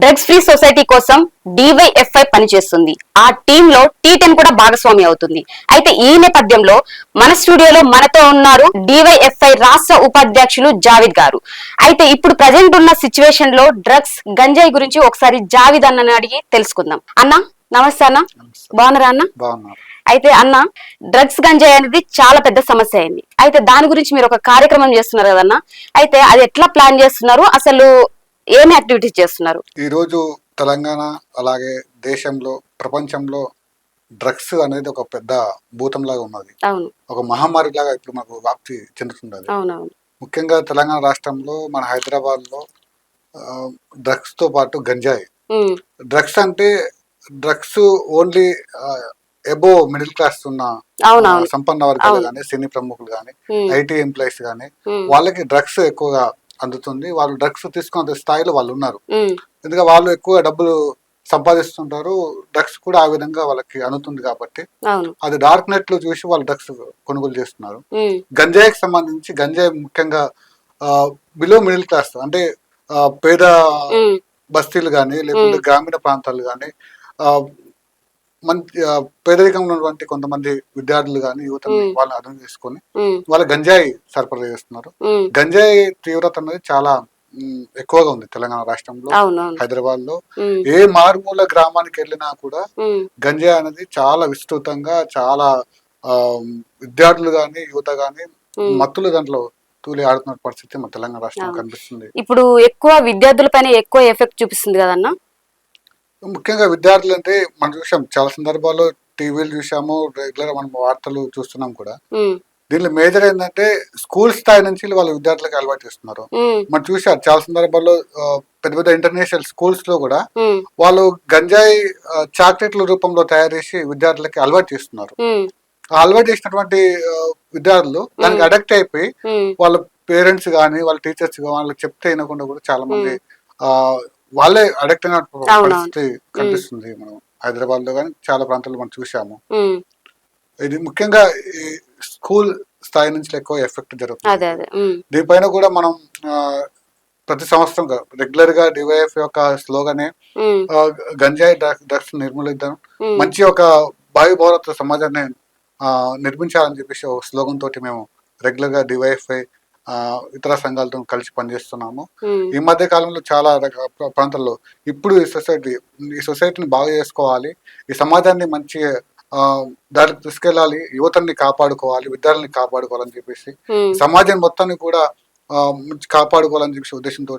Drugs free society కోసం DYFI పనిచేస్తుంది. ఆ టీమ్ లో T10 కూడా భాగస్వామి అవుతుంది. అయితే ఈ నేపథ్యంలో మన స్టూడియోలో మనతో ఉన్నారు డివైఎఫ్ఐ రాష్ట్ర ఉపాధ్యక్షులు జావేద్ గారు. అయితే ఇప్పుడు ప్రజెంట్ ఉన్న సిచ్యువేషన్ లో డ్రగ్స్ గంజాయి గురించి ఒకసారి జావేద్ అన్నని అడిగి తెలుసుకుందాం. అన్న నమస్తే అన్న, బాగున్నారా అన్న? అయితే అన్న, డ్రగ్స్ గంజాయి అనేది చాలా పెద్ద సమస్య అయింది. అయితే దాని గురించి మీరు ఒక కార్యక్రమం చేస్తున్నారు కదన్నా, అయితే అది ఎట్లా ప్లాన్ చేస్తున్నారు, అసలు ఏం యాక్టివిటీస్ చేస్తున్నారు? ఈ రోజు తెలంగాణ అలాగే దేశంలో ప్రపంచంలో డ్రగ్స్ అనేది ఒక పెద్ద భూతంలాగా ఉన్నది. అవును, ఒక మహమ్మారి లాగా ఇప్పుడు మనకు వ్యాప్తి చెందుతున్నది. అవునవును. ముఖ్యంగా తెలంగాణ రాష్ట్రంలో మన హైదరాబాద్ లో డ్రగ్స్ తో పాటు గంజాయి. డ్రగ్స్ అంటే drugs only above middle class ఉన్న సంపన్న వర్గాలు కానీ, సినీ ప్రముఖులు కానీ, ఐటీ ఎంప్లాయీస్ కానీ వాళ్ళకి డ్రగ్స్ ఎక్కువగా అందుతుంది. వాళ్ళు డ్రగ్స్ తీసుకున్న స్థాయిలో వాళ్ళు ఉన్నారు. ఎందుకంటే వాళ్ళు ఎక్కువ డబ్బులు సంపాదిస్తుంటారు, డ్రగ్స్ కూడా ఆ విధంగా వాళ్ళకి అందుతుంది కాబట్టి అది డార్క్ నెట్ లో చూసి వాళ్ళు డ్రగ్స్ కొనుగోలు చేస్తున్నారు. గంజాయికి సంబంధించి గంజాయి ముఖ్యంగా బిలో మిడిల్ క్లాస్ అంటే పేద బస్తీలు కానీ లేకపోతే గ్రామీణ ప్రాంతాలు కానీ మంచి పేదరికంలో ఉన్నటువంటి కొంతమంది విద్యార్థులు కానీ యువతని వాళ్ళని అర్థం చేసుకొని వాళ్ళ గంజాయి సరఫరా చేస్తున్నారు. గంజాయి తీవ్రత అనేది చాలా ఎక్కువగా ఉంది తెలంగాణ రాష్ట్రంలో, హైదరాబాద్ లో. ఏ మారుమూల గ్రామానికి వెళ్ళినా కూడా గంజాయి అనేది చాలా విస్తృతంగా, చాలా విద్యార్థులు గాని యువత గాని మత్తులు దాంట్లో తూలి ఆడుతున్న పరిస్థితి మన తెలంగాణ రాష్ట్రంలో కనిపిస్తుంది. ఇప్పుడు ఎక్కువ విద్యార్థుల పైన ఎక్కువ ఎఫెక్ట్ చూపిస్తుంది కదన్నా. ముఖ్యంగా విద్యార్థులు అంటే మనం చూసాం, చాలా సందర్భాల్లో టీవీలు చూసాము, రెగ్యులర్ మనం వార్తలు చూస్తున్నాం కూడా. దీనిలో మేజర్ ఏంటంటే స్కూల్ స్థాయి నుంచి వాళ్ళు విద్యార్థులకు అలవాటు చేస్తున్నారు. మనం చూసారు చాలా సందర్భాల్లో పెద్ద పెద్ద ఇంటర్నేషనల్ స్కూల్స్ లో కూడా వాళ్ళు గంజాయి చాక్లెట్ల రూపంలో తయారు చేసి విద్యార్థులకి అలవాటు చేస్తున్నారు. ఆ అలవాటు చేసినటువంటి విద్యార్థులు దానికి అడక్ట్ అయిపోయి వాళ్ళ పేరెంట్స్ కానీ వాళ్ళ టీచర్స్ కానీ వాళ్ళకి చెప్తే వినకుండా కూడా చాలా మంది వాళ్ళే అడక్ట్ అయిన పరిస్థితి కనిపిస్తుంది. మనం హైదరాబాద్ లో కానీ చాలా ప్రాంతాల్లో మనం చూసాము. ఇది ముఖ్యంగా ఈ స్కూల్ స్థాయి నుంచి ఎక్కువ ఎఫెక్ట్ జరుగుతుంది. దీనిపైన కూడా మనం ప్రతి సంవత్సరం రెగ్యులర్ గా డివైఎఫ్ యొక్క స్లోగనే గంజాయి డ్రగ్స్ నిర్మూలిద్దాం, మంచి ఒక భావి భారత సమాజాన్ని నిర్మించాలని చెప్పేసి ఒక స్లోగన్ తోటి మేము రెగ్యులర్ గా డివైఎఫ్ఐ ఇతర సంఘాలతో కలిసి పనిచేస్తున్నాము. ఈ మధ్య కాలంలో చాలా ప్రాంతాల్లో ఇప్పుడు ఈ సొసైటీని బాగు చేసుకోవాలి, ఈ సమాజాన్ని మంచి దానికి తీసుకెళ్ళాలి, యువతని కాపాడుకోవాలి, విద్యార్థుల్ని కాపాడుకోవాలని చెప్పేసి సమాజం మొత్తాన్ని కూడా కాపాడుకోవాలని చెప్పేసి ఉద్దేశంతో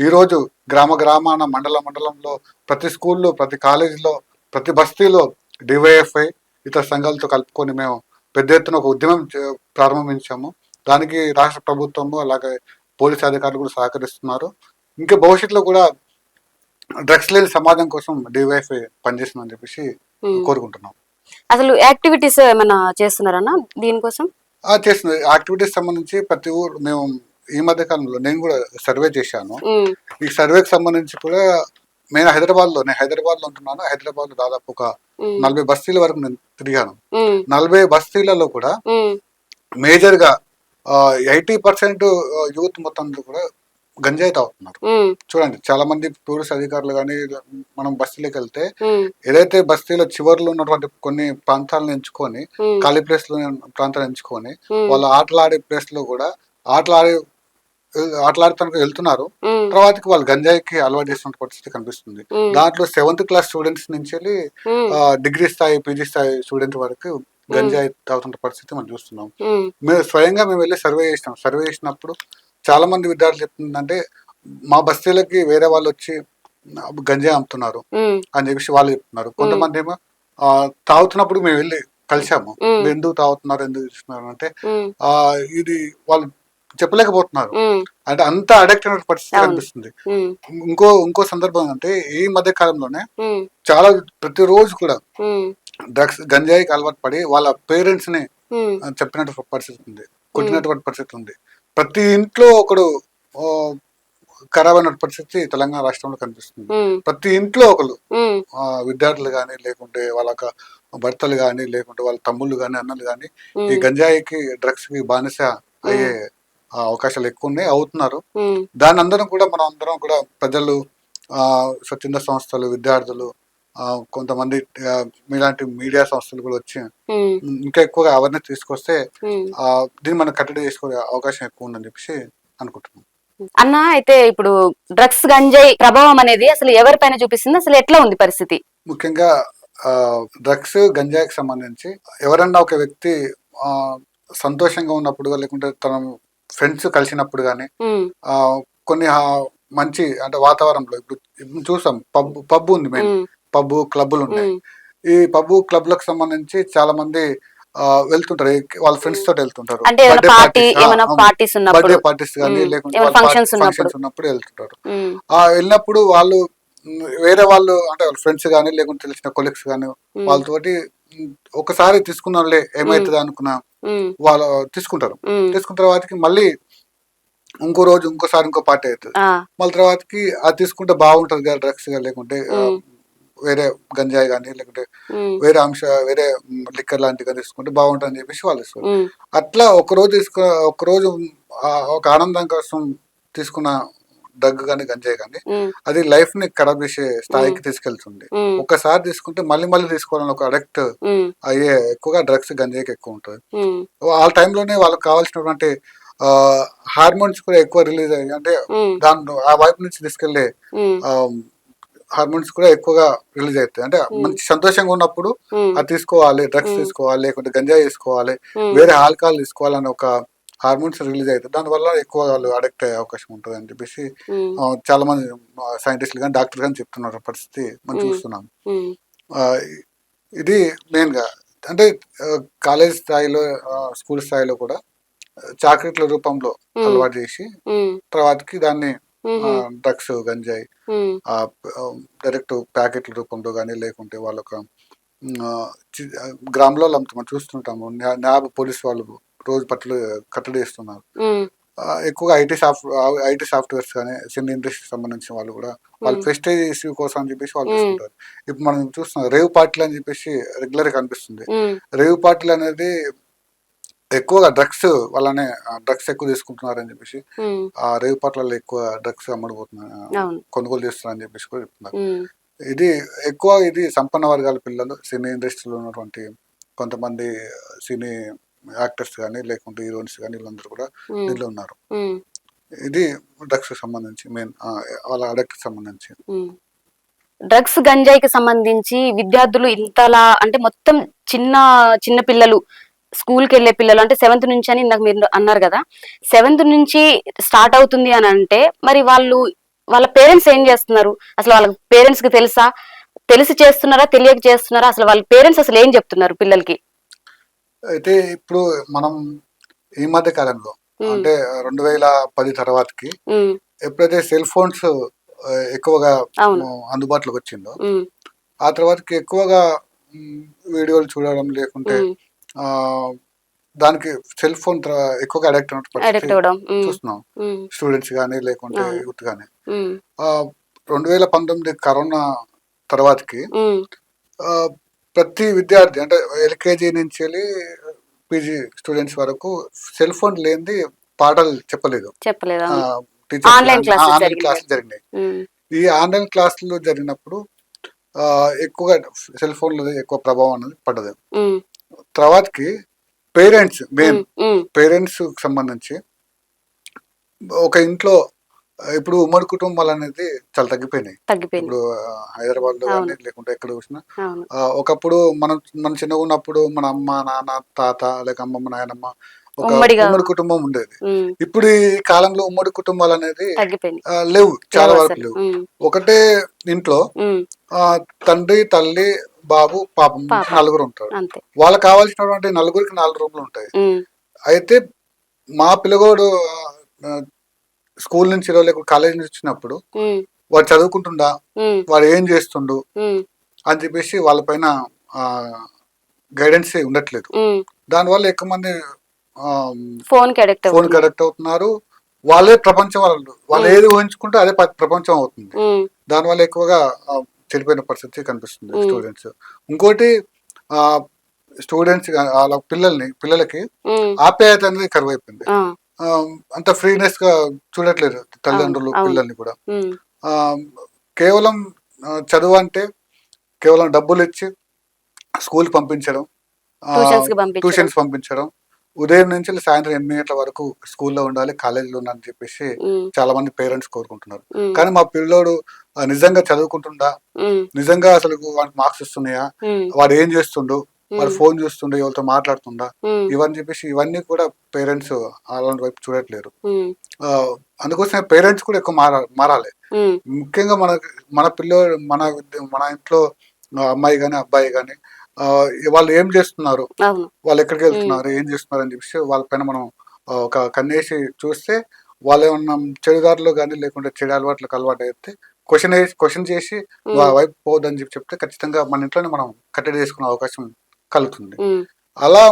ఈ రోజు గ్రామాన మండలంలో ప్రతి స్కూల్లో, ప్రతి కాలేజీలో, ప్రతి బస్తీలో డివైఎఫ్ఐ ఇతర సంఘాలతో కలుపుకొని మేము పెద్ద ఎత్తున ఒక ఉద్యమం ప్రారంభించాము. దానికి రాష్ట్ర ప్రభుత్వము అలాగే పోలీస్ అధికారులు కూడా సహకరిస్తున్నారు. ఇంకా భవిష్యత్తులో కూడా డ్రగ్స్ లేని సమాజం కోసం డివైఎఫ్ఐ పనిచేస్తుందని చెప్పేసి కోరుకుంటున్నాం. అసలు యాక్టివిటీస్ ఏమైనా చేస్తున్నారన్నా దీనికోసం? చేస్తుంది. యాక్టివిటీస్ సంబంధించి ప్రతి ఊరు మేము ఈ మధ్య కాలంలో నేను కూడా సర్వే చేశాను. ఈ సర్వేకి సంబంధించి కూడా నేను హైదరాబాద్ లో ఉంటున్నాను. హైదరాబాద్ లో దాదాపు ఒక 40 బస్తీల వరకు నేను తిరిగాను. 40 బస్తీలలో కూడా మేజర్ గా 80% యూత్ మొత్తం కూడా గంజాయి తాగుతున్నారు. చూడండి, చాలా మంది పోలీస్ అధికారులు కానీ మనం బస్తీలోకి వెళ్తే ఏదైతే బస్తీలో చివరిలో ఉన్నటువంటి కొన్ని ప్రాంతాలను ఎంచుకొని, ఖాళీ ప్లేస్ లో ప్రాంతాలను ఎంచుకొని వాళ్ళు ఆటలాడే ప్లేస్ లో కూడా ఆటలాడటానికి వెళ్తున్నారు. తర్వాతకి వాళ్ళు గంజాయికి అలవాటు చేసిన పరిస్థితి కనిపిస్తుంది. దాంట్లో 7th క్లాస్ స్టూడెంట్స్ నుంచి వెళ్ళి డిగ్రీ స్థాయి, పీజీ స్థాయి స్టూడెంట్ వరకు గంజాయి తాగుతున్న పరిస్థితి మనం చూస్తున్నాం. మేము వెళ్ళి సర్వే చేసినప్పుడు చాలా మంది విద్యార్థులు చెప్తుందంటే మా బస్తీలకి వేరే వాళ్ళు వచ్చి గంజాయి అమ్ముతున్నారు అని చెప్పేసి వాళ్ళు చెప్తున్నారు. కొంతమంది ఏమో తాగుతున్నప్పుడు మేము వెళ్ళి కలిసాము, ఎందుకు తాగుతున్నారు, ఎందుకు చూస్తున్నారు అంటే ఇది వాళ్ళు చెప్పలేకపోతున్నారు. అంటే అంత అడిక్ట్ అయిన పరిస్థితి కనిపిస్తుంది. ఇంకో సందర్భం అంటే ఈ మధ్య కాలంలోనే చాలా ప్రతిరోజు కూడా డ్రగ్స్ గంజాయికి అలవాటు పడి వాళ్ళ పేరెంట్స్ ని చెప్పినటువంటి పరిస్థితి ఉంది, కొట్టినటువంటి పరిస్థితి ఉంది. ప్రతి ఇంట్లో ఒకడు ఖరాబ్ అయిన పరిస్థితి తెలంగాణ రాష్ట్రంలో కనిపిస్తుంది. ప్రతి ఇంట్లో ఒకరు విద్యార్థులు గాని, లేకుంటే వాళ్ళ భర్తలు గాని, లేకుంటే వాళ్ళ తమ్ముళ్ళు గాని, అన్నలు గాని ఈ గంజాయికి డ్రగ్స్ కి బానిస అయ్యే అవకాశాలు ఎక్కువ ఉన్నాయి, అవుతున్నారు. దాని అందరం కూడా మనం అందరం కూడా ప్రజలు స్వచ్ఛంద సంస్థలు, విద్యార్థులు, కొంతమంది మీలాంటి మీడియా సంస్థలు కూడా వచ్చి ఇంకా ఎక్కువగా అవేర్నెస్ తీసుకొస్తే దీన్ని మనం కట్టడి చేసుకునే అవకాశం ఎక్కువ ఉందని చెప్పేసి అనుకుంటున్నాం. అన్న, అయితే ఇప్పుడు డ్రగ్స్ గంజాయి ప్రభావం అనేది అసలు ఎవరిపైన చూపిస్తుంది, అసలు ఎట్లా ఉంది పరిస్థితి? ముఖ్యంగా డ్రగ్స్ గంజాయికి సంబంధించి ఎవరన్నా ఒక వ్యక్తి సంతోషంగా ఉన్నప్పుడు లేకుంటే తన ఫ్రెండ్స్ కలిసినప్పుడు కానీ కొన్ని మంచి అంటే వాతావరణంలో ఇప్పుడు చూసాం పబ్బు ఉంది, మెయిన్ పబ్బు క్లబ్బులు ఉన్నాయి. ఈ పబ్బు క్లబ్లకు సంబంధించి చాలా మంది వెళ్తుంటారు, వాళ్ళ ఫ్రెండ్స్ తోటి వెళ్తుంటారు. బర్త్డే పార్టీస్ కానీ లేకుంటే ఫంక్షన్స్ ఉన్నప్పుడు వెళ్తుంటారు. వెళ్ళినప్పుడు వాళ్ళు వేరే వాళ్ళు అంటే వాళ్ళ ఫ్రెండ్స్ కానీ లేకుంటే తెలిసిన కొలీగ్స్ కానీ వాళ్ళతోటి ఒకసారి తీసుకున్నారులే ఏమైతుంది అనుకున్నా వాళ్ళు తీసుకుంటారు. తీసుకున్న తర్వాతకి మళ్ళీ ఇంకో రోజు ఇంకోసారి ఇంకో పార్టీ అవుతుంది. మళ్ళీ తర్వాతకి అది తీసుకుంటే బాగుంటది కదా డ్రగ్స్ గా లేకుంటే వేరే గంజాయి కానీ లేకుంటే వేరే లిక్కర్ లాంటివి తీసుకుంటే బాగుంటుంది అని చెప్పేసి వాళ్ళు ఇస్తారు. అట్లా ఒకరోజు ఒక ఆనందం కోసం తీసుకున్న డ్రగ్ కానీ గంజాయి కానీ అది లైఫ్ ని ఖరాబ్ చేసే స్థాయికి తీసుకెళ్తుంది. ఒకసారి తీసుకుంటే మళ్ళీ మళ్ళీ తీసుకోవాలని ఒక అడిక్ట్ అయ్యే ఎక్కువగా డ్రగ్స్ గంజాయికి ఎక్కువ ఉంటుంది. ఆ టైంలోనే వాళ్ళకి కావాల్సినటువంటి హార్మోన్స్ కూడా ఎక్కువ రిలీజ్ అయ్యి అంటే దాని ఆ వైపు నుంచి తీసుకెళ్లే హార్మోన్స్ కూడా ఎక్కువగా రిలీజ్ అవుతాయి. అంటే మంచి సంతోషంగా ఉన్నప్పుడు అది తీసుకోవాలి, డ్రగ్స్ తీసుకోవాలి లేకుంటే గంజాయి తీసుకోవాలి, వేరే ఆల్కహాల్ తీసుకోవాలని ఒక హార్మోన్స్ రిలీజ్ అవుతాయి. దానివల్ల ఎక్కువ వాళ్ళు అడిక్ట్ అయ్యే అవకాశం ఉంటుంది అని చెప్పేసి చాలా మంది సైంటిస్టులు కానీ డాక్టర్ కానీ చెప్తున్నారు పరిస్థితి మనం చూస్తున్నాం. ఇది మెయిన్ గా అంటే కాలేజ్ స్థాయిలో స్కూల్ స్థాయిలో కూడా చాక్లెట్ల రూపంలో అలవాటు చేసి తర్వాతకి దాన్ని డ్రగ్స్ గంజాయి డైరెక్ట్ ప్యాకెట్ల రూపంలో కానీ లేకుంటే వాళ్ళొక గ్రామంలో మనం చూస్తుంటాము. న్యాబ్ పోలీస్ వాళ్ళు రోజు కట్టడి చేస్తున్నారు. ఎక్కువగా ఐటీ సాఫ్ట్వేర్స్ కానీ సినీ ఇండస్ట్రీకి సంబంధించిన వాళ్ళు కూడా వాళ్ళు ప్రెస్టేజ్ ఇష్యూ కోసం అని చెప్పేసి వాళ్ళు చూస్తుంటారు. ఇప్పుడు మనం చూస్తున్నాం రేవ్ పార్టీలు అని చెప్పేసి రెగ్యులర్ గా కనిపిస్తుంది. రేవ్ పార్టీలు అనేది ఎక్కువగా డ్రగ్స్ వల్లనే డ్రగ్స్ ఎక్కువ తీసుకుంటున్నారు అని చెప్పేసి ఆ రేవ్ పార్టీలలో ఎక్కువ డ్రగ్స్ అమ్ముడుపోతున్నారు, కొనుగోలు చేస్తున్నారు అని చెప్పేసి కూడా చెప్తున్నారు. ఇది సంపన్న వర్గాల పిల్లలు, సినీ ఇండస్ట్రీలో ఉన్నటువంటి కొంతమంది సినీ యాక్టర్స్ కానీ లేకుంటే హీరోయిన్స్ కానీ వీళ్ళందరూ కూడా దీంట్లో ఉన్నారు. ఇది డ్రగ్స్ సంబంధించి మెయిన్ వాళ్ళ అడక్ట్ సంబంధించి. డ్రగ్స్ గంజాయికి సంబంధించి విద్యార్థులు ఇంతలా అంటే మొత్తం చిన్న పిల్లలు, స్కూల్కి వెళ్ళే పిల్లలు అంటే 7th నుంచి అని ఇందాక మీరు అన్నారు కదా, 7th నుంచి స్టార్ట్ అవుతుంది అని అంటే మరి వాళ్ళ పేరెంట్స్ ఏం చేస్తున్నారు? అసలు వాళ్ళ పేరెంట్స్ కి తెలిసి చేస్తున్నారా, తెలియక చేస్తున్నారా? అసలు వాళ్ళ పేరెంట్స్ అసలు ఏం చెప్తున్నారు పిల్లలకి? అయితే ఇప్పుడు మనం ఈ మధ్య కాలంలో అంటే 2010 తర్వాతకి ఎప్పుడైతే సెల్ ఫోన్స్ ఎక్కువగా అందుబాటులోకి వచ్చిందో ఆ తర్వాతకి ఎక్కువగా వీడియోలు చూడడం లేకుంటే దానికి సెల్ ఫోన్ ఎక్కువగా అడిక్ట్ అయినట్టు చూస్తున్నాం. స్టూడెంట్స్ కానీ లేకుంటే యూత్ కానీ 2019 కరోనా తర్వాతకి ప్రతి విద్యార్థి అంటే ఎల్కేజీ నుంచి వెళ్ళి పీజీ స్టూడెంట్స్ వరకు సెల్ ఫోన్ లేనిది పాఠాలు చెప్పలేదు. ఆన్లైన్ క్లాసులు జరిగినాయి. ఈ ఆన్లైన్ క్లాసులు జరిగినప్పుడు ఎక్కువగా సెల్ ఫోన్ ఎక్కువ ప్రభావం అనేది పడ్డది. తర్వాతకి పేరెంట్స్ సంబంధించి ఒక ఇంట్లో ఇప్పుడు ఉమ్మడి కుటుంబాలు అనేది చాలా తగ్గిపోయినాయి. ఇప్పుడు హైదరాబాద్ లో కానీ లేకుంటే ఎక్కడ చూసినా ఒకప్పుడు మనం చిన్నగా ఉన్నప్పుడు మన అమ్మ నాన్న తాత లేక అమ్మమ్మ నాయనమ్మ ఒక ఉమ్మడి కుటుంబం ఉండేది. ఇప్పుడు ఈ కాలంలో ఉమ్మడి కుటుంబాలు అనేది లేవు, చాలా వరకు లేవు. ఒకటే ఇంట్లో తండ్రి తల్లి బాబు పాపం నలుగురు ఉంటారు. వాళ్ళకి కావాల్సినటువంటి నలుగురికి 4 రూమ్లు ఉంటాయి. అయితే మా పిల్లగోడు స్కూల్ నుంచి లేకపోతే కాలేజ్ నుంచి వచ్చినప్పుడు వాడు చదువుకుంటుండా, వాడు ఏం చేస్తుండు అని చెప్పేసి వాళ్ళపైన గైడెన్స్ ఉండట్లేదు. దానివల్ల ఎక్కువ మంది ఫోన్ కి అడిక్ట్ అవుతున్నారు. వాళ్ళే ప్రపంచం, వాళ్ళు ఏది ఊహించుకుంటే అదే ప్రపంచం అవుతుంది. దానివల్ల ఎక్కువగా చెడిపోయిన పరిస్థితి కనిపిస్తుంది స్టూడెంట్స్. ఇంకోటి స్టూడెంట్స్ వాళ్ళ పిల్లలకి ఆప్యాయత అనేది కరువైపోయింది. అంత ఫ్రీనెస్ గా చూడట్లేదు తల్లిదండ్రులు పిల్లల్ని కూడా. కేవలం చదువు అంటే కేవలం డబ్బులు ఇచ్చి స్కూల్ పంపించడం, ట్యూషన్స్ కి పంపించడం. ట్యూషన్స్ పంపించడం, ఉదయం నుంచి సాయంత్రం 8 గంటల వరకు స్కూల్లో ఉండాలి, కాలేజీలో ఉండాలని చెప్పేసి ఉమ్, చాలా మంది పేరెంట్స్ కోరుకుంటున్నారు. ఉమ్, కానీ మా పిల్లోడు నిజంగా చదువుకుంటుండా, ఉమ్, నిజంగా అసలు వాడికి మార్క్స్ వస్తున్నాయా, ఉమ్, వాడు ఏం చేస్తుండు, వాడు ఉమ్, ఫోన్ చూస్తుండే, ఎవరితో మాట్లాడుతుండా, ఉమ్, ఇవన్నీ చెప్పేసి ఇవన్నీ కూడా పేరెంట్స్ అలాంటి వైపు చూడట్లేరు. ఉమ్, ఆ, అందుకోసమే పేరెంట్స్ కూడా ఎక్కువ మారాలి. ఉమ్, ముఖ్యంగా మన పిల్లోడు మన ఇంట్లో అమ్మాయి కానీ అబ్బాయి కానీ వాళ్ళు ఏం చేస్తున్నారు, అవును. వాళ్ళు ఎక్కడికి ఉమ్, వెళ్తున్నారు, ఏం చేస్తున్నారు అని చెప్పేసి వాళ్ళపైన మనం ఒక కన్నేసి చూస్తే, వాళ్ళు ఏమన్నా చెడుదారిలో కానీ లేకుంటే చెడు అలవాట్లకు అలవాటు అయితే క్వశ్చన్ చేసి ఉమ్, వైపు పోవద్దని చెప్తే ఖచ్చితంగా మన ఇంట్లోనే మనం కట్టడి చేసుకునే అవకాశం కలుగుతుంది. ఉమ్, అలా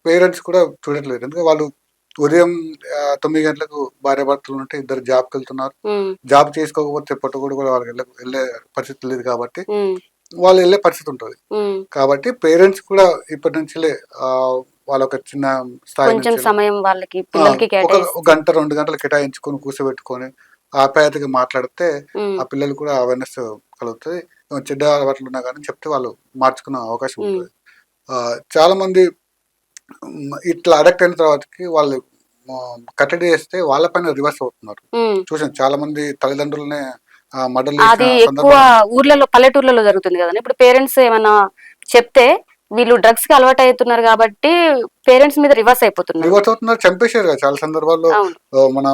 పేరెంట్స్ కూడా చూడట్లేదు. ఎందుకంటే వాళ్ళు ఉదయం 9 గంటలకు భార్య భర్తలు ఉంటే ఇద్దరు జాబ్కి వెళ్తున్నారు. ఉమ్, జాబ్ చేసుకోకపోతే పుట్టగొడు కూడా వాళ్ళకి వెళ్ళే పరిస్థితి లేదు కాబట్టి ఉమ్, వాళ్ళు వెళ్ళే పరిస్థితి ఉంటుంది. ఉమ్. కాబట్టి పేరెంట్స్ కూడా ఇప్పటి నుంచిలే వాళ్ళ ఒక చిన్న స్థాయి కొంచెం నుంచి సమయం వాళ్ళకి పిల్లలకి ఒక కేటాయిస్తే. గంట 2 గంటలు కేటాయించుకొని కూర్చోబెట్టుకొని ఆప్యాయతగా మాట్లాడితే ఉమ్, ఆ పిల్లలు కూడా అవేర్నెస్ కలుగుతుంది. చెడ్డ అలవాట్లు ఉన్నా కానీ చెప్తే వాళ్ళు మార్చుకునే అవకాశం ఉమ్, ఉంటుంది. చాలా మంది ఇట్లా అడక్ట్ అయిన తర్వాతకి వాళ్ళు కట్టడి చేస్తే వాళ్ళపైన రివర్స్ అవుతున్నారు. ఉమ్. చూసాను చాలా మంది తల్లిదండ్రులనే మర్డర్లు చేసిన అది ఎక్కువ సందర్భాలు. ఊర్లలో పల్లెటూర్లలో జరుగుతుంది కదండి. ఇప్పుడు పేరెంట్స్ ఏమన్నా చెప్తే వీళ్ళు డ్రగ్స్ కి అలవాటు అవుతున్నారు కాబట్టి పేరెంట్స్ మీద రివర్స్ అయిపోతున్నారు. రివర్స్ అవుతున్నారు, చంపేశారు కదా చాలా సందర్భాల్లో. అవును. మన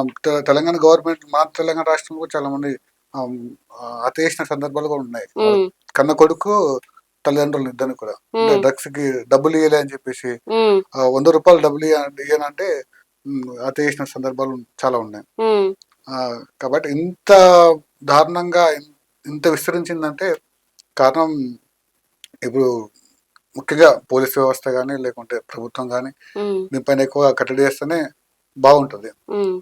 తెలంగాణ గవర్నమెంట్, మన తెలంగాణ రాష్ట్రంలో కూడా చాలా మంది హత్య చేసిన సందర్భాలు కూడా ఉన్నాయి. ఉమ్, కన్న కొడుకు తల్లిదండ్రులు ఇద్దరిని కూడా అంటే ఉమ్, డ్రగ్స్ కి డబ్బులు ఇయ్యలే అని చెప్పేసి ఉమ్, 100 రూపాయలు డబ్బులు ఇయ్యనంటే హత్య చేసిన సందర్భాలు చాలా ఉన్నాయి. ఉమ్, కాబట్టి ఇంత దారుణంగా ఇంత విస్తరించిందంటే కారణం ఇప్పుడు ముఖ్యంగా పోలీస్ వ్యవస్థ కానీ లేకుంటే ప్రభుత్వం కానీ ఉమ్, దీనిపైన ఎక్కువ కట్టడి చేస్తేనే బాగుంటుంది. ఉమ్,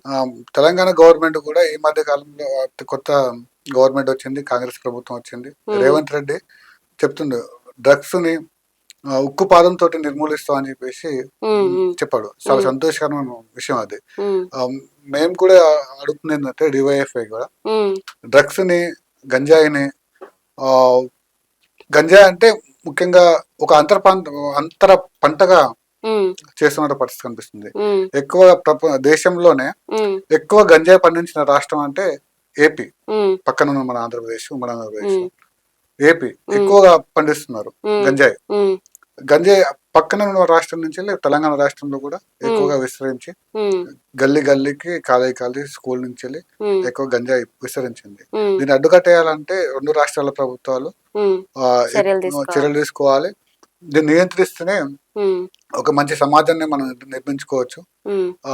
తెలంగాణ గవర్నమెంట్ కూడా ఈ మధ్య కాలంలో కొత్త గవర్నమెంట్ వచ్చింది, కాంగ్రెస్ ప్రభుత్వం వచ్చింది. ఉమ్, రేవంత్ రెడ్డి చెప్తుండే డ్రగ్స్ ని ఉక్కు పాదంతో నిర్మూలిస్తాం అని చెప్పేసి ఉమ్, ఉమ్, చెప్పాడు. చాలా ఉమ్, సంతోషకరమైన విషయం అది. ఉమ్, ఆ, మేము కూడా అడుగుతుంది ఏంటంటే డివైఎఫ్ఐ కూడా ఉమ్, డ్రగ్స్ ని, గంజాయిని, ఆ, గంజాయి అంటే ముఖ్యంగా ఒక అంతర పంటగా ఉమ్, చేస్తున్న పరిస్థితి కనిపిస్తుంది. ఉమ్, ఎక్కువ దేశంలోనే ఉమ్, ఎక్కువ గంజాయి పండించిన రాష్ట్రం అంటే ఏపీ. ఉమ్, పక్కన ఉన్న మన ఆంధ్రప్రదేశ్, ఉమ్, ఏపీ ఉమ్, ఎక్కువగా పండిస్తున్నారు ఉమ్, గంజాయి. ఉమ్, గంజాయి పక్కన ఉన్న రాష్ట్రం నుంచి తెలంగాణ రాష్ట్రంలో కూడా ఉమ్, ఎక్కువగా విస్తరించి ఉమ్, గల్లీ గల్లీకి, కాలేజీ స్కూల్ నుంచి వెళ్ళి ఉమ్, ఎక్కువ గంజాయి విస్తరించింది. ఉమ్, దీన్ని అడ్డుకట్టేయాలంటే 2 రాష్ట్రాల ప్రభుత్వాలు ఉమ్. ఆ, చర్యలు తీసుకోవాలి. చర్యలు తీసుకోవాలి. దీన్ని నియంత్రిస్తేనే ఉమ్, ఒక మంచి సమాజాన్ని మనం నిర్మించుకోవచ్చు. ఉమ్, ఆ,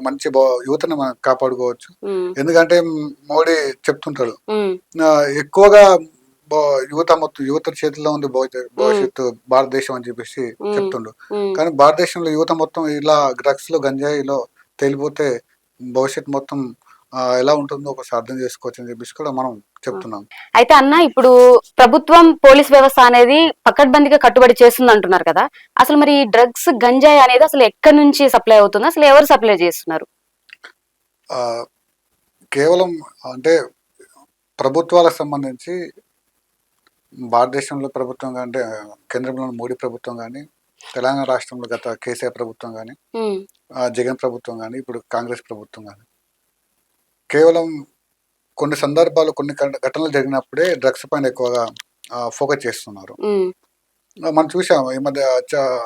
మంచి యువతను మనం కాపాడుకోవచ్చు. ఉమ్, ఎందుకంటే మోడీ చెప్తుంటాడు ఉమ్, ఆ, ఎక్కువగా యువత చేతిలో ఉంది ఉమ్, భవిష్యత్తు భారతదేశం అని చెప్పేసి ఉమ్, చెప్తుండు. ఉమ్. కానీ భారతదేశంలో యువత మొత్తం ఇలా డ్రగ్స్ లో గంజాయిలో తేలిపోతే భవిష్యత్తు మొత్తం ఎలా ఉంటుందో ఒకసారి అర్థం చేసుకోవచ్చు అని చెప్పేసి కూడా మనం చెప్తున్నాం. అయితే అన్న, ఇప్పుడు ప్రభుత్వం పోలీస్ వ్యవస్థ అనేది పకడ్బందీగా కట్టుబడి చేస్తుంది అంటున్నారు కదా. అసలు మరి డ్రగ్స్ గంజాయి అనేది అసలు ఎక్కడి నుంచి సప్లై అవుతుంది, అసలు ఎవరు సప్లై చేస్తున్నారు? ఆ, కేవలం అంటే ప్రభుత్వాలకు సంబంధించి భారతదేశంలో ప్రభుత్వం అంటే కేంద్రంలో మోడీ ప్రభుత్వం కానీ, తెలంగాణ రాష్ట్రంలో గత కేసీఆర్ ప్రభుత్వం కానీ, ఉమ్, జగన్ ప్రభుత్వం కానీ, ఇప్పుడు కాంగ్రెస్ ప్రభుత్వం కానీ, కేవలం కొన్ని సందర్భాలు కొన్ని ఘటనలు జరిగినప్పుడే డ్రగ్స్ పైన ఎక్కువగా ఫోకస్ చేస్తున్నారు. ఉమ్, మనం చూసాము ఈ మధ్య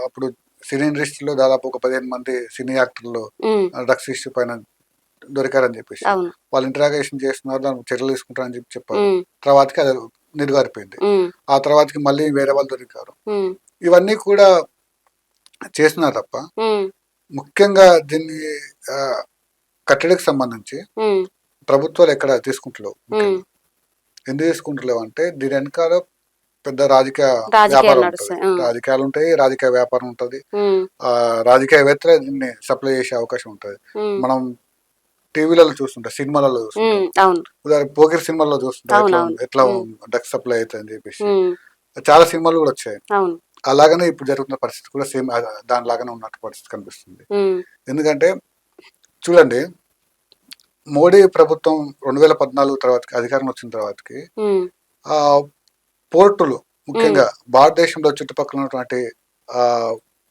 అప్పుడు సినీ ఇండస్ట్రీలో దాదాపు ఒక 15 మంది సినీ యాక్టర్లు ఉమ్, డ్రగ్స్ ఇష్యూ పైన దొరికారని చెప్పేసి అవును. వాళ్ళు ఇంటరాగేషన్ చేస్తున్నారు, దానికి చర్యలు తీసుకుంటారని చెప్పారు. ఉమ్, తర్వాతకి అది నిర్గారిపోయింది. ఉమ్, ఆ తర్వాతకి మళ్ళీ వేరే వాళ్ళు దొరికారు. ఉమ్, ఇవన్నీ కూడా చేస్తున్నారు తప్ప ఉమ్, ముఖ్యంగా దీన్ని ఆ, కట్టడికి సంబంధించి ఉమ్, ప్రభుత్వాలు ఎక్కడ తీసుకుంటలేవు. ఉమ్. ముఖ్యంగా ఎందుకు తీసుకుంటలేవు అంటే దీని వెనకాల పెద్ద రాజకీయ రాజకీయాలు వ్యాపారం ఉంటుంది. నడుస్తాయి. రాజకీయాలు ఉంటాయి, రాజకీయ వ్యాపారం ఉంటుంది. ఉమ్, రాజకీయవేత్తలే దీన్ని సప్లై చేసే అవకాశం ఉంటుంది. ఉమ్, మనం టీవీలలో చూస్తుంటాం, సినిమాలలో చూస్తుంటాం. ఉమ్, అవును, ఉదాహరణ పోకిరి సినిమాల్లో చూస్తుంటాం అవునవును. ఎట్లా ఉమ్, డ్రగ్స్ సప్లై అవుతుంది అని చెప్పేసి. ఉమ్, చాలా సినిమాలు కూడా వచ్చాయి. అవును. అలాగనే ఇప్పుడు జరుగుతున్న పరిస్థితి కూడా సేమ్ దానిలాగానే ఉన్నట్టు పరిస్థితి కనిపిస్తుంది. ఉమ్, ఎందుకంటే చూడండి, మోడీ ప్రభుత్వం 2014 తర్వాతకి అధికారం వచ్చిన తర్వాతకి ఆ పోర్టులు ముఖ్యంగా భారతదేశంలో చుట్టుపక్కల ఉన్నటువంటి ఆ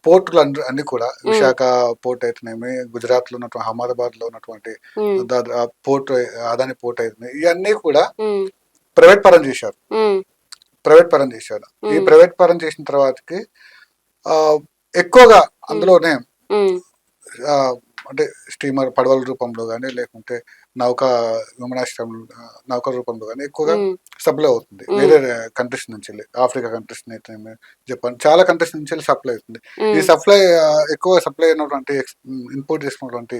పోర్టులు అన్ని కూడా విశాఖ పోర్ట్ అయితేనేమి, గుజరాత్ లో ఉన్నటువంటి అహ్మదాబాద్ లో ఉన్నటువంటి పోర్ట్, అదాని పోర్ట్ అయితేనే, ఇవన్నీ కూడా ప్రైవేట్ పరం చేశారు. ఈ ప్రైవేట్ పరం చేసిన తర్వాతకి ఎక్కువగా అందులోనే అంటే స్టీమర్ పడవల రూపంలో కానీ లేకుంటే నౌక రూపంలో కానీ ఎక్కువగా సప్లై అవుతుంది వేరే కంట్రీస్ నుంచి వెళ్ళి, ఆఫ్రికా కంట్రీస్ అయితే జపాన్, చాలా కంట్రీస్ నుంచి వెళ్ళి సప్లై అవుతుంది. ఈ సప్లై ఎక్కువ సప్లై అయినటువంటి ఇంపోర్ట్ చేసుకున్నటువంటి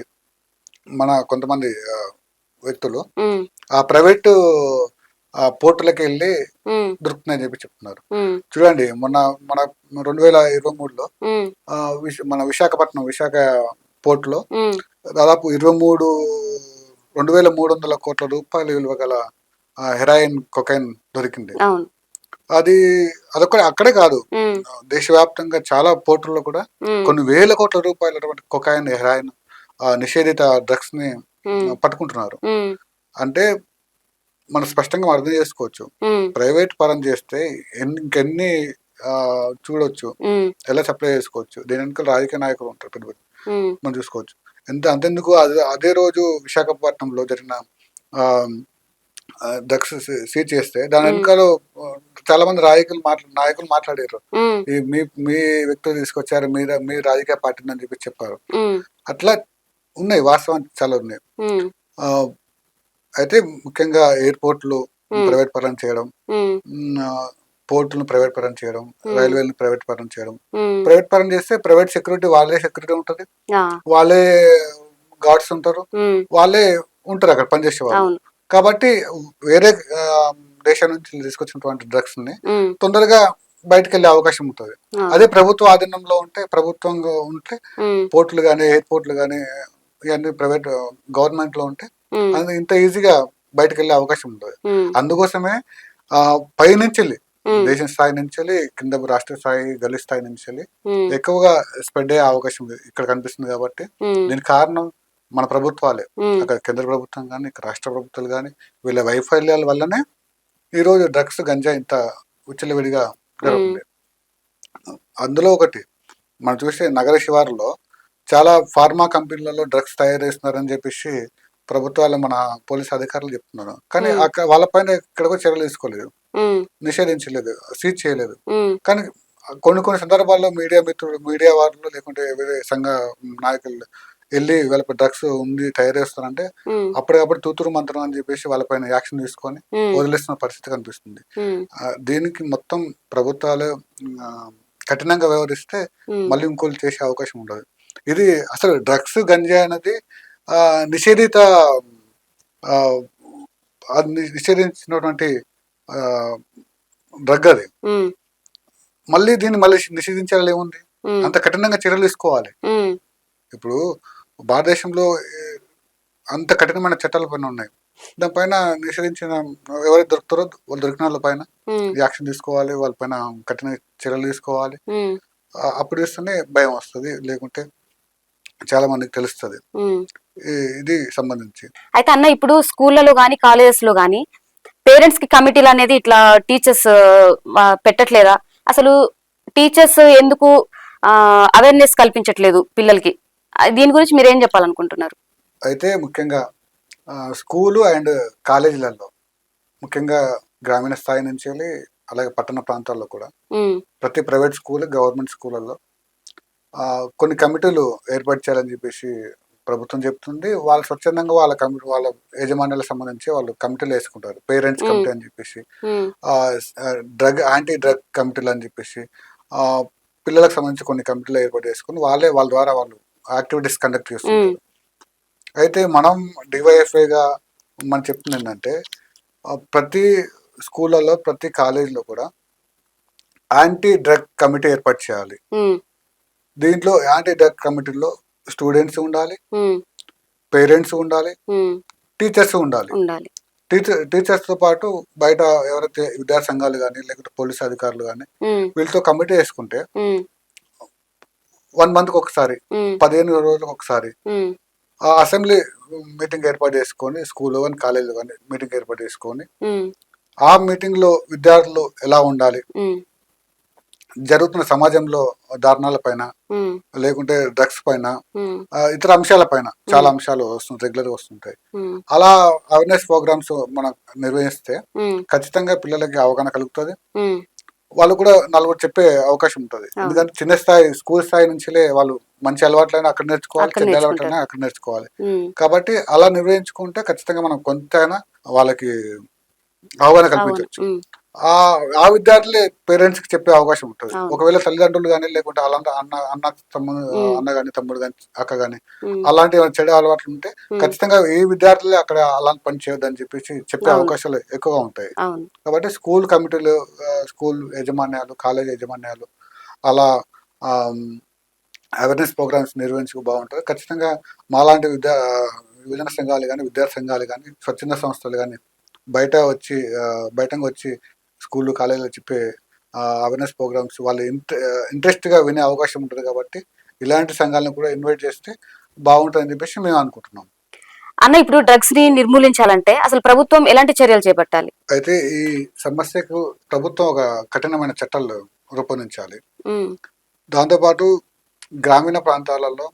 మన కొంతమంది వ్యక్తులు ఆ ప్రైవేట్ పోర్టులకు వెళ్ళి దొరుకుతున్నాయని చెప్పి చెప్తున్నారు. చూడండి, మన 2023లో మన విశాఖ పోర్ట్ లో దాదాపు 2300 కోట్ల రూపాయలు విలువ గల హెరాయిన్, కొకైన్ దొరికింది. అక్కడే కాదు, దేశవ్యాప్తంగా చాలా పోర్టుల్లో కూడా కొన్ని వేల కోట్ల రూపాయల కొకైన్, హెరాయిన్, నిషేధిత డ్రగ్స్ ని పట్టుకుంటున్నారు. అంటే మనం స్పష్టంగా అర్థం చేసుకోవచ్చు, ప్రైవేట్ పరం చేస్తే ఇంకెన్ని చూడొచ్చు, ఎలా సప్లై చేసుకోవచ్చు. దీని వెనుక రాజకీయ నాయకులు ఉంటారు పెద్ద పెద్ద, మనం చూసుకోవచ్చు. అంతెందుకు, అదే రోజు విశాఖపట్నంలో జరిగిన డ్రగ్స్ సీజ్ చేస్తే దాని వెనకాల చాలా మంది నాయకులు మాట్లాడారు. మీ వ్యక్తులు తీసుకొచ్చారు, మీ రాజకీయ పార్టీని అని చెప్పారు. అట్లా ఉన్నాయి, వాస్తవానికి చాలా ఉన్నాయి. అయితే ముఖ్యంగా ఎయిర్పోర్ట్లు ప్రైవేట్ పరం చేయడం, పోర్టులను ప్రైవేట్ పరం చేయడం, రైల్వేలను ప్రైవేట్ పరం చేయడం. ప్రైవేట్ పరం చేస్తే ప్రైవేట్ సెక్యూరిటీ, వాళ్ళే సెక్యూరిటీ ఉంటది, వాళ్ళే గార్డ్స్ ఉంటారు, వాళ్ళే ఉంటారు అక్కడ పనిచేసే వాళ్ళు. కాబట్టి వేరే దేశం నుంచి తీసుకొచ్చినటువంటి డ్రగ్స్ ని తొందరగా బయటకు వెళ్ళే అవకాశం ఉంటుంది. అదే ప్రభుత్వ ఆధీనంలో ఉంటే, ప్రభుత్వంగా ఉంటే పోర్టులు కానీ ఎయిర్పోర్ట్లు కానీ ఇవన్నీ ప్రైవేట్ గవర్నమెంట్ లో ఉంటే అది ఇంత ఈజీగా బయటకు వెళ్ళే అవకాశం ఉంటుంది. అందుకోసమే పైనుంచి దేశం స్థాయి నుంచి కింద రాష్ట్ర స్థాయి, గల్లీ స్థాయి నుంచి ఎక్కువగా స్ప్రెడ్ అయ్యే అవకాశం ఇక్కడ కనిపిస్తుంది. కాబట్టి దీనికి కారణం మన ప్రభుత్వాలే, అక్కడ కేంద్ర ప్రభుత్వం కానీ, ఇక్కడ రాష్ట్ర ప్రభుత్వాలు కానీ, వీళ్ళ వైఫల్యాల వల్లనే ఈరోజు డ్రగ్స్, గంజా ఇంత విచ్చలవిడిగా జరుగుతుంది. అందులో ఒకటి మనం చూస్తే నగర శివారులో చాలా ఫార్మా కంపెనీలలో డ్రగ్స్ తయారు చేస్తున్నారని చెప్పేసి ప్రభుత్వాలు, మన పోలీస్ అధికారులు చెప్తున్నారు. కానీ వాళ్ళపైన ఇక్కడ కూడా చర్యలు తీసుకోలేదు, నిషేధించలేదు, సీజ్ చేయలేదు. కానీ కొన్ని సందర్భాల్లో మీడియా వారు లేకుంటే వేరే సంఘ నాయకులు వెళ్ళి వాళ్ళపై డ్రగ్స్ ఉంది తయారు చేస్తారంటే అప్పటికప్పుడు తూతురు మంత్రం అని చెప్పేసి వాళ్ళపైన యాక్షన్ తీసుకొని వదిలేస్తున్న పరిస్థితి కనిపిస్తుంది. దీనికి మొత్తం ప్రభుత్వాలు కఠినంగా వ్యవహరిస్తే మళ్ళీ ఇంకోళ్ళు చేసే అవకాశం ఉండదు. ఇది అసలు డ్రగ్స్, గంజా అనేది నిషేధించినటువంటి డ్రగ్ అది. మళ్ళీ నిషేధించాలి ఏముంది, అంత కఠినంగా చర్యలు తీసుకోవాలి. ఇప్పుడు భారతదేశంలో అంత కఠినమైన చట్టాల పైన ఉన్నాయి, దానిపైన నిషేధించిన ఎవరైతే దొరుకుతారో వాళ్ళు దొరికిన వాళ్ళ పైన యాక్షన్ తీసుకోవాలి, వాళ్ళ పైన కఠిన చర్యలు తీసుకోవాలి. అప్పుడు ఇస్తేనే భయం వస్తుంది, లేకుంటే చాలా మందికి తెలుస్తుంది. ఇది సంబంధించి అయితే అన్న, ఇప్పుడు స్కూళ్ళలో గానీ కాలేజెస్ లో గానీ పేరెంట్స్ కి కమిటీలు అనేది ఇట్లా టీచర్స్ పెట్టట్లేదా? అసలు టీచర్స్ ఎందుకు అవేర్నెస్ కల్పించట్లేదు పిల్లలకి? దీని గురించి మీరు ఏం చెప్పాలనుకుంటున్నారు? అయితే ముఖ్యంగా స్కూలు అండ్ కాలేజీలలో, ముఖ్యంగా గ్రామీణ స్థాయి నుంచి అలాగే పట్టణ ప్రాంతాల్లో కూడా ప్రతి ప్రైవేట్ స్కూల్, గవర్నమెంట్ స్కూళ్ళల్లో కొన్ని కమిటీలు ఏర్పాటు చేయాలని చెప్పేసి ప్రభుత్వం చెప్తుంది. వాళ్ళు స్వచ్ఛందంగా వాళ్ళ యాజమాన్యాలకు సంబంధించి వాళ్ళు కమిటీలు వేసుకుంటారు. పేరెంట్స్ కమిటీ అని చెప్పేసి, యాంటీ డ్రగ్ కమిటీలు అని చెప్పేసి, పిల్లలకు సంబంధించి కొన్ని కమిటీలు ఏర్పాటు చేసుకుని వాళ్ళ ద్వారా వాళ్ళు యాక్టివిటీస్ కండక్ట్ చేస్తుంటారు. అయితే మనం డివైఎఫ్ఐగా మనం చెప్తుంది ఏంటంటే, ప్రతి స్కూళ్ళలో, ప్రతి కాలేజీలో కూడా యాంటీ డ్రగ్ కమిటీ ఏర్పాటు చేయాలి. దీంట్లో యాంటీ డ్రగ్ కమిటీలో స్టూడెంట్స్ ఉండాలి, పేరెంట్స్ ఉండాలి, టీచర్స్ ఉండాలి. టీచర్స్ తో పాటు బయట ఎవరైతే విద్యార్థి సంఘాలు కానీ లేకపోతే పోలీస్ అధికారులు కానీ వీళ్ళతో కమిటీ వేసుకుంటే 1 month ఒకసారి, 15 రోజులకు ఒకసారి ఆ అసెంబ్లీ మీటింగ్ ఏర్పాటు చేసుకొని స్కూల్లో కానీ కాలేజీలో కానీ మీటింగ్ ఏర్పాటు చేసుకొని ఆ మీటింగ్ లో విద్యార్థులు ఎలా ఉండాలి, జరుగుతున్న సమాజంలో దారుణాల పైన లేకుంటే డ్రగ్స్ పైన ఇతర అంశాల పైన చాలా అంశాలు వస్తుంటాయి, రెగ్యులర్ వస్తుంటాయి. అలా అవేర్నెస్ ప్రోగ్రామ్స్ మనం నిర్వహిస్తే ఖచ్చితంగా పిల్లలకి అవగాహన కలుగుతుంది. వాళ్ళు కూడా నలుగురు చెప్పే అవకాశం ఉంటుంది. ఎందుకంటే చిన్న స్థాయి స్కూల్ స్థాయి నుంచిలే వాళ్ళు మంచి అలవాట్లైనా అక్కడ నేర్చుకోవాలి, చెడ్డ అలవాట్లైనా అక్కడ నేర్చుకోవాలి. కాబట్టి అలా నిర్వహించుకుంటే ఖచ్చితంగా మనం కొంతైనా వాళ్ళకి అవగాహన కల్పించవచ్చు. ఆ విద్యార్థులే పేరెంట్స్ కి చెప్పే అవకాశం ఉంటుంది. ఒకవేళ తల్లిదండ్రులు కానీ లేకుంటే అలాంటి అన్న తమ్ముడు అన్న గాని తమ్ముడు గాని అక్క గాని అలాంటి చెడు అలవాట్లు ఉంటే ఖచ్చితంగా ఈ విద్యార్థులే అక్కడ అలాంటి పని చేయొద్దని చెప్పేసి చెప్పే అవకాశాలు ఎక్కువగా ఉంటాయి. కాబట్టి స్కూల్ కమిటీలు, స్కూల్ యాజమాన్యాలు, కాలేజ్ యాజమాన్యాలు అలా అవేర్నెస్ ప్రోగ్రామ్స్ నిర్వహించుకు బాగుంటుంది. ఖచ్చితంగా మాలాంటి యువజన సంఘాలు కానీ, విద్యార్థి సంఘాలు కానీ, స్వచ్ఛంద సంస్థలు కానీ బయటకు వచ్చి స్కూళ్ళు కాలేజీలో చెప్పే అవేర్నెస్ ప్రోగ్రామ్స్ వాళ్ళు ఇంట్రెస్ట్గా వినే అవకాశం ఉంటుంది. కాబట్టి ఇలాంటి సంఘాలను కూడా ఇన్వైట్ చేస్తే బాగుంటుందని చెప్పేసి మేము అనుకుంటున్నాం. అన్న, ఇప్పుడు డ్రగ్స్ ని నిర్మూలించాలంటే అసలు ప్రభుత్వం ఎలాంటి చర్యలు చేపట్టాలి? అయితే ఈ సమస్యకు ప్రభుత్వం ఒక కఠినమైన చట్టాలు రూపొందించాలి. దాంతోపాటు గ్రామీణ ప్రాంతాలలో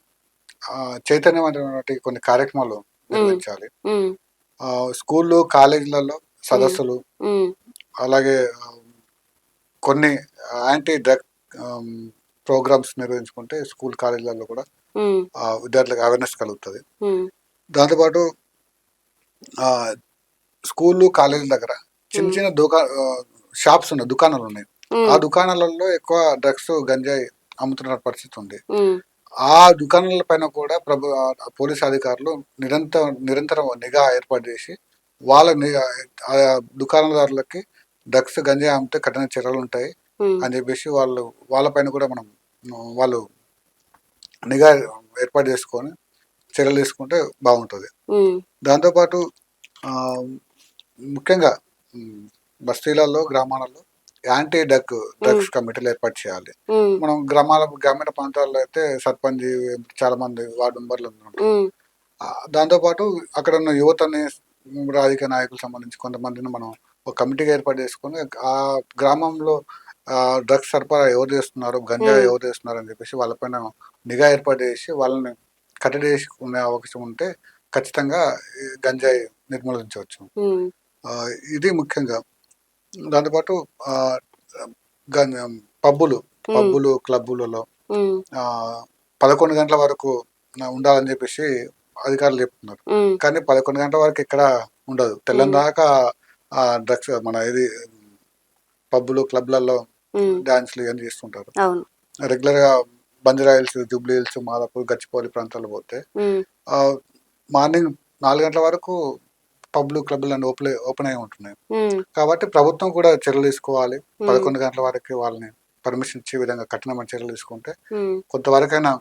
చైతన్యమైనటువంటి కొన్ని కార్యక్రమాలు నిర్వహించాలి. స్కూళ్ళు కాలేజీలలో సదస్సులు, అలాగే కొన్ని యాంటీ డ్రగ్ ప్రోగ్రామ్స్ నిర్వహించుకుంటే స్కూల్ కాలేజీలలో కూడా విద్యార్థులకు అవేర్నెస్ కలుగుతుంది. దాంతోపాటు స్కూళ్ళు కాలేజీల దగ్గర చిన్న చిన్న షాప్స్ ఉన్నాయి, దుకాణాలు ఉన్నాయి. ఆ దుకాణాలలో ఎక్కువ డ్రగ్స్, గంజాయి అమ్ముతున్న పరిస్థితి ఉంది. ఆ దుకాణాల పైన కూడా పోలీస్ అధికారులు నిరంతరం నిఘా ఏర్పాటు చేసి వాళ్ళ దుకాణదారులకి డ్రగ్స్, గంజాయి అమ్మితే కఠిన చర్యలు ఉంటాయి అని చెప్పేసి వాళ్ళ పైన కూడా వాళ్ళు నిఘా ఏర్పాటు చేసుకొని చర్యలు తీసుకుంటే బాగుంటుంది. దాంతోపాటు ముఖ్యంగా బస్తీలలో, గ్రామాలలో యాంటీ డ్రగ్స్ కమిటీలు ఏర్పాటు చేయాలి. మనం గ్రామీణ ప్రాంతాల్లో అయితే సర్పంచ్, చాలా మంది వార్డు మెంబర్లు ఉంటారు. దాంతోపాటు అక్కడ ఉన్న యువతని, రాజకీయ నాయకులకు సంబంధించి కొంతమందిని మనం ఒక కమిటీగా ఏర్పాటు చేసుకొని ఆ గ్రామంలో డ్రగ్స్ సరఫరా ఎవరు చేస్తున్నారు, గంజాయి ఎవరు చేస్తున్నారు అని చెప్పేసి వాళ్ళపైన నిఘా ఏర్పాటు చేసి వాళ్ళని కట్టడి చేసుకునే అవకాశం ఉంటే ఖచ్చితంగా గంజాయి నిర్మూలించవచ్చు. ఇది ముఖ్యంగా. దాంతోపాటు పబ్బులు, క్లబ్బులలో 11 గంటల వరకు ఉండాలని చెప్పేసి అధికారులు చెప్తున్నారు. కానీ 11 గంటల వరకు ఎక్కడ ఉండదు. తెల్లం దాకా డ్రగ్స్ మన పబ్బులు, క్లబ్లలో డాన్స్లు ఇవన్నీ చేస్తుంటారు. రెగ్యులర్ గా బంజారా హిల్స్, జూబ్లీ హిల్స్, మాదాపూర్, గచ్చిపౌలి ప్రాంతాల్లో పోతే మార్నింగ్ 4 గంటల వరకు పబ్లు, క్లబ్లు అన్ని ఓపెన్ అయి ఉంటున్నాయి. కాబట్టి ప్రభుత్వం కూడా చర్యలు తీసుకోవాలి. 11 గంటల వరకు వాళ్ళని పర్మిషన్ ఇచ్చే విధంగా కఠినమైన చర్యలు తీసుకుంటే కొంతవరకైనా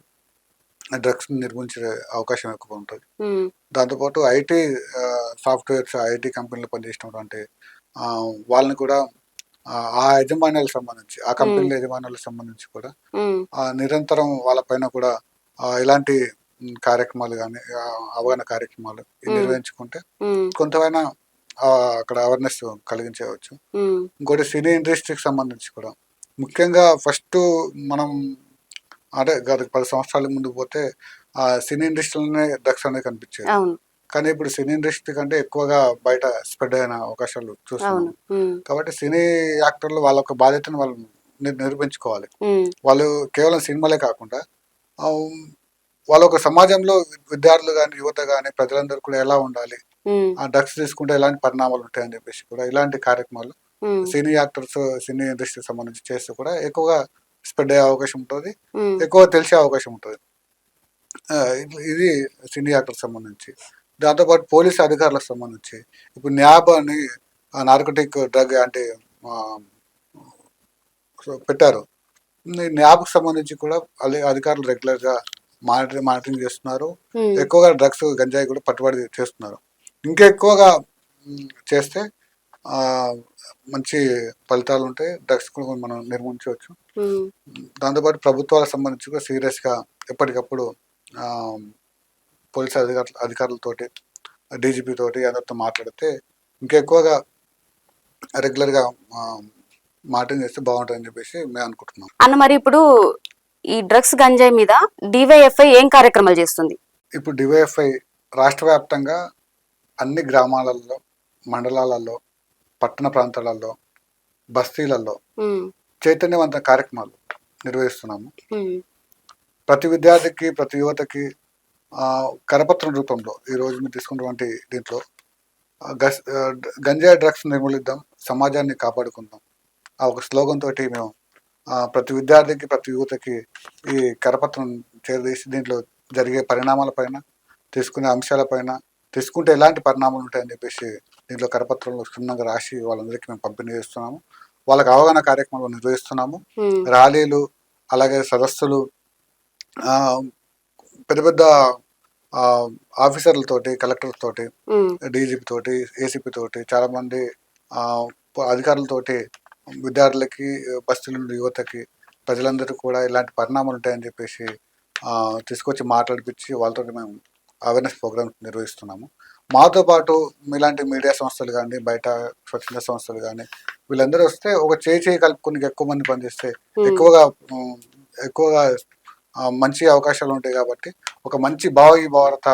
డ్రగ్స్ నిర్మించే అవకాశం ఎక్కువ ఉంటుంది. దాంతోపాటు ఐటీ సాఫ్ట్వేర్స్, ఐటీ కంపెనీలు పనిచేసినటువంటి వాళ్ళని కూడా ఆ యజమాన్యాలకు సంబంధించి, ఆ కంపెనీల యజమాన్యాలకు సంబంధించి కూడా నిరంతరం వాళ్ళపైన కూడా ఇలాంటి కార్యక్రమాలు కానీ, అవగాహన కార్యక్రమాలు నిర్వహించుకుంటే కొంతమైనా అక్కడ అవేర్నెస్ కలిగించవచ్చు. ఇంకోటి సినీ ఇండస్ట్రీకి సంబంధించి కూడా ముఖ్యంగా ఫస్ట్ మనం అంటే గత 10 సంవత్సరాల ముందుకు పోతే సినీ ఇండస్ట్రీలోనే డ్రగ్స్ అనేది కనిపించేది. కానీ ఇప్పుడు సినీ ఇండస్ట్రీ కంటే ఎక్కువగా బయట స్ప్రెడ్ అయిన అవకాశాలు చూస్తున్నాం. కాబట్టి సినీ యాక్టర్లు వాళ్ళ ఒక బాధ్యతను వాళ్ళు నిరూపించుకోవాలి. వాళ్ళు కేవలం సినిమాలే కాకుండా వాళ్ళ ఒక సమాజంలో విద్యార్థులు కానీ, యువత కానీ, ప్రజలందరూ కూడా ఎలా ఉండాలి, ఆ డ్రగ్స్ తీసుకుంటే ఎలాంటి పరిణామాలు ఉంటాయని చెప్పేసి కూడా ఇలాంటి కార్యక్రమాలు సినీ యాక్టర్స్, సినీ ఇండస్ట్రీకి సంబంధించి చేస్తే కూడా ఎక్కువగా స్ప్రెడ్ అయ్యే అవకాశం ఉంటుంది, ఎక్కువ తెలిసే అవకాశం ఉంటుంది. ఇది సినీ యాక్టర్కి సంబంధించి. దాంతోపాటు పోలీసు అధికారులకు సంబంధించి ఇప్పుడు న్యాబ్ అని నార్కోటిక్ డ్రగ్ అంటే పెట్టారు. న్యాబ్కి సంబంధించి కూడా అధికారులు రెగ్యులర్గా మానిటరింగ్ చేస్తున్నారు. ఎక్కువగా డ్రగ్స్, గంజాయి కూడా పట్టుబడి చేస్తున్నారు. ఇంకా ఎక్కువగా చేస్తే మంచి ఫలితాలు ఉంటాయి. డ్రగ్స్ కూడా మనం నిర్మించవచ్చు. దాంతోపాటు ప్రభుత్వాలకు సంబంధించి కూడా సీరియస్గా ఎప్పటికప్పుడు పోలీస్ అధికారులతోటి, డీజీపీ తోటి అందరితో మాట్లాడితే ఇంకా ఎక్కువగా రెగ్యులర్గా మాటం చేస్తే బాగుంటుందని చెప్పేసి మేము అనుకుంటున్నాం. అన్న మరి ఇప్పుడు ఈ డ్రగ్స్ గంజాయి మీద డివైఎఫ్ఐ ఏం కార్యక్రమాలు చేస్తుంది? ఇప్పుడు డివైఎఫ్ఐ రాష్ట్ర వ్యాప్తంగా అన్ని గ్రామాలలో, మండలాలలో, పట్టణ ప్రాంతాలలో, బస్తీలలో చైతన్యవంత కార్యక్రమాలు నిర్వహిస్తున్నాము. ప్రతి విద్యార్థికి, ప్రతి యువతకి కరపత్రం రూపంలో ఈరోజు మీరు తీసుకున్నటువంటి దీంట్లో గంజాయి డ్రగ్స్ నిర్మూలిద్దాం, సమాజాన్ని కాపాడుకుందాం ఆ ఒక స్లోగన్ తోటి మేము ప్రతి విద్యార్థికి, ప్రతి యువతకి ఈ కరపత్రం చేరదీసి దీంట్లో జరిగే పరిణామాలపైన, తీసుకునే అంశాలపైన, తీసుకుంటే ఎలాంటి పరిణామాలు ఉంటాయని చెప్పేసి దీంట్లో కరపత్రంలో క్షుణ్ణంగా రాసి వాళ్ళందరికీ మేము పంపిణీ చేస్తున్నాము. వాళ్ళకి అవగాహన కార్యక్రమాలు నిర్వహిస్తున్నాము. ర్యాలీలు, అలాగే సదస్సులు, పెద్ద పెద్ద ఆఫీసర్లతోటి, కలెక్టర్ తోటి, డీజీపీ తోటి, ఏసీపీ తోటి, చాలా మంది అధికారులతోటి విద్యార్థులకి, బస్తీల నుండి యువతకి, ప్రజలందరికీ కూడా ఇలాంటి పరిణామాలు ఉంటాయని చెప్పేసి తీసుకొచ్చి మాట్లాడిపించి వాళ్ళతో మేము అవేర్నెస్ ప్రోగ్రామ్స్ నిర్వహిస్తున్నాము. మాతో పాటు ఇలాంటి మీడియా సంస్థలు కానీ, బయట స్వచ్ఛంద సంస్థలు కానీ వీళ్ళందరూ వస్తే ఒక చేయి కలుపుకొని ఎక్కువ మంది పనిచేస్తే ఎక్కువగా మంచి అవకాశాలు ఉంటాయి. కాబట్టి ఒక మంచి భారత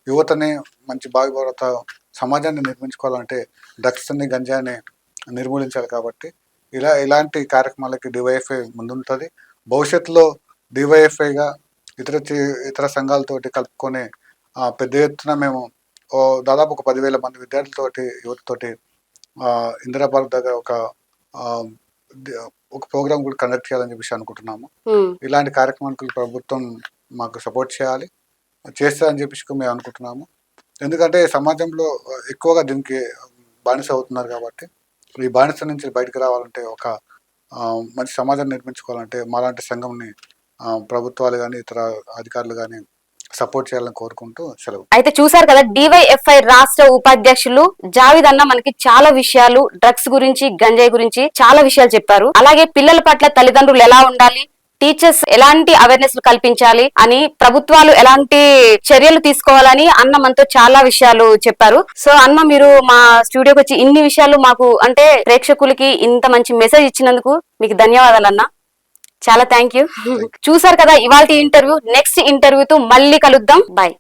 యువతని, మంచి భారత సమాజాన్ని నిర్మించుకోవాలంటే డ్రగ్స్ని, గంజాయిని నిర్మూలించాలి. కాబట్టి ఇలాంటి కార్యక్రమాలకి డివైఎఫ్ఐ ముందుంటుంది. భవిష్యత్తులో డివైఎఫ్ఐగా ఇతర సంఘాలతోటి కలుపుకొని పెద్ద ఎత్తున మేము దాదాపు ఒక 10,000 మంది విద్యార్థులతోటి, యువతతోటి ఇందిరాబాద్ దగ్గర ఒక ప్రోగ్రామ్ కూడా కండక్ట్ చేయాలని చెప్పేసి అనుకుంటున్నాము. ఇలాంటి కార్యక్రమాలకు ప్రభుత్వం మాకు సపోర్ట్ చేస్తారని చెప్పేసి మేము అనుకుంటున్నాము. ఎందుకంటే సమాజంలో ఎక్కువగా దీనికి బానిస అవుతున్నారు. కాబట్టి ఈ బానిస నుంచి బయటకు రావాలంటే, ఒక మంచి సమాజాన్ని నిర్మించుకోవాలంటే మాలాంటి సంఘంని ప్రభుత్వాలు కానీ, ఇతర అధికారులు కానీ సపోర్ట్ చేయాలని కోరుకుంటూ సెలవు. అయితే చూసారు కదా, డివైఎఫ్ఐ రాష్ట్ర ఉపాధ్యక్షులు జావేద్ అన్న మనకి చాలా విషయాలు, డ్రగ్స్ గురించి, గంజాయి గురించి చాలా విషయాలు చెప్పారు. అలాగే పిల్లల పట్ల తల్లిదండ్రులు ఎలా ఉండాలి, టీచర్స్ ఎలాంటి అవేర్నెస్ కల్పించాలి అని, ప్రభుత్వాలు ఎలాంటి చర్యలు తీసుకోవాలని అన్న మనతో చాలా విషయాలు చెప్పారు. సో అన్న, మీరు మా స్టూడియోకి వచ్చి ఇన్ని విషయాలు మాకు, అంటే ప్రేక్షకులకి ఇంత మంచి మెసేజ్ ఇచ్చినందుకు మీకు ధన్యవాదాలు అన్న. చాలా థ్యాంక్ యూ. చూసారు కదా ఇవాల్టి ఇంటర్వ్యూ. నెక్స్ట్ ఇంటర్వ్యూతో మళ్ళీ కలుద్దాం. బాయ్.